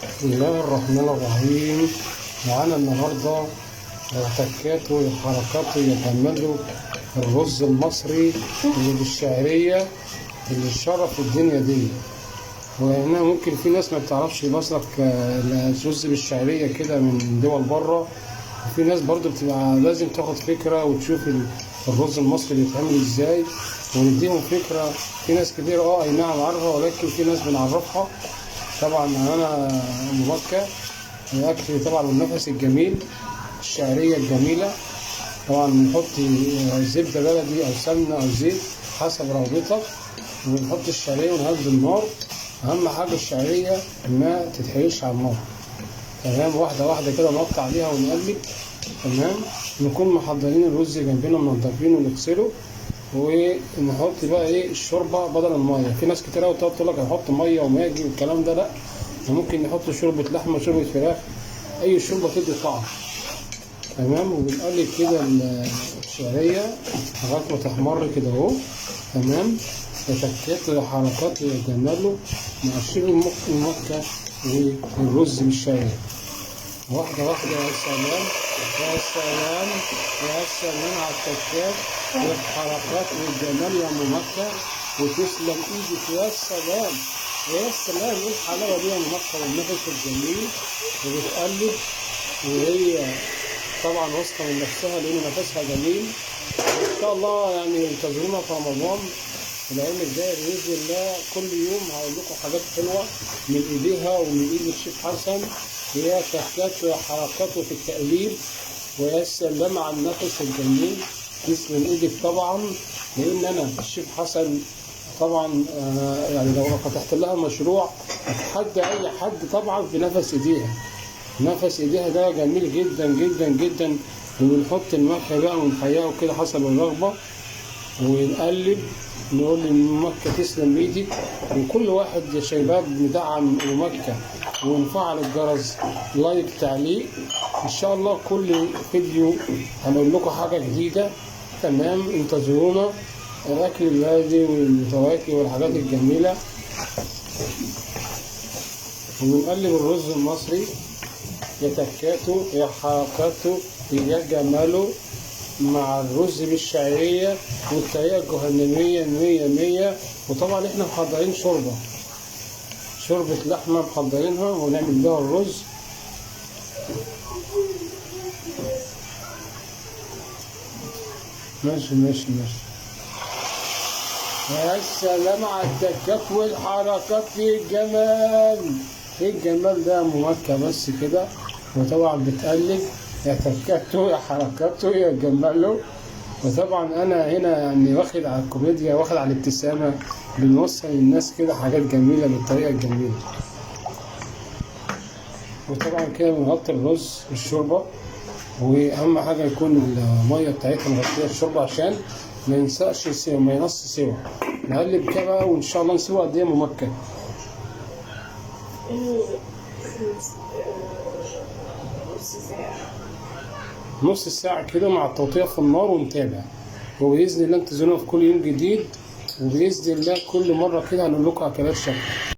بسم الله الرحمن الرحيم. معانا النهارده تكاته وحركاته يتملوا الرز المصري اللي بالشعرية اللي شرف الدنيا دي. وهنا ممكن في ناس ما بتعرفش مسلك الرز بالشعرية كده من دول بره، وفي ناس برضو بتبقى لازم تاخد فكرة وتشوف الرز المصري بيتعمل ازاي ونديهم فكرة. في ناس كتير اي نعم عارفة، ولكن في ناس بنعرفها. طبعا انا مكة الاكل طبعا والنفس الجميل الشعرية الجميلة. طبعا بنحط زبدة بلدي او سمنة او زيت حسب رغبتك، ونحط الشعرية ونهدي النار. اهم حاجة الشعرية ما تتحرقش على النار، تمام. واحدة واحدة كده نقطع عليها ونقلب، تمام. نكون محضرين الرز جنبنا منضفينه ونغسله، ونحط بقى الشوربة بدل المية. في ناس كتير قوي تقعد تقول لك هنحط مية وماجي والكلام ده، لا، ممكن نحط شوربة لحمة شوربة فراخ، أي شوربة تدي طعم، تمام. وبنقلب كده الشعرية لغاية ما تحمر كده اهو، تمام. تكات وحركات ويتجملوا مع الشيل المكة والرز بالشعرية. واحدة واحدة. يا سلام يا سلام يا سلام على التكات والحركات والجمال يا ام مكة، وتسلم ايدك. يا سلام يا سلام، ايه الحلاوة دي يا ام مكة والنفس الجميل. وبتقلب وهي طبعا واثقة من نفسها لأن نفسها جميل. إن شاء الله يعني انتظرونا في رمضان الأيام الجاية بإذن الله. كل يوم هقول لكم حاجات حلوة من إيديها ومن إيد الشيف حسن. هي تكات وحركاته في التقليب. ويا سلام على النفس الجميل، تسلم إيدك طبعا. لأن أنا الشيف حسن طبعا يعني لو فتحت لها مشروع أتحدى أي حد طبعا في نفس إيديها. نفس ايديها ده جميل جدا جدا جدا. وبنحط الملح بقى ونحياه كده حسب الرغبة، ونقلب نقول لمكة تسلم ايدك. وكل واحد يا شباب ندعم مكة ونفعل الجرس، لايك، تعليق. ان شاء الله كل فيديو هنقول لكم حاجة جديدة، تمام. انتظرونا. الاكل البلدي والفواكه والحاجات الجميلة. وبنقلب الرز المصري يا تكاته يا حركاته يا جماله مع الرز بالشعرية والطريقة الجهنمية 100. وطبعا احنا محضرين شوربة لحمة محضرينها ونعمل بها الرز. ماشي ماشي ماشي. يا سلام على التكات والحركات، ايه الجمال، ايه الجمال ده يا ام مكة. بس كده. وطبعا بتقلب يا تكاته يا حركاته يا جماله. وطبعا انا هنا يعني واخد على الكوميديا، واخد على الابتسامة. بنوصل للناس كده حاجات جميلة بالطريقة الجميلة. وطبعا كده بنغطي الرز بالشوربة، واهم حاجة يكون المية بتاعتها مغطية الشوربة عشان ما ينساش سوا، ما ينص سوا. نقلب كده بقى وان شاء الله نسيبها قد ايه يا ام مكة؟ نص ساعة كده مع التوطية في النار ونتابع. وبإذن الله انتظرونا في كل يوم جديد، وبإذن الله كل مرة كده هنقول لكم أكلات شكل.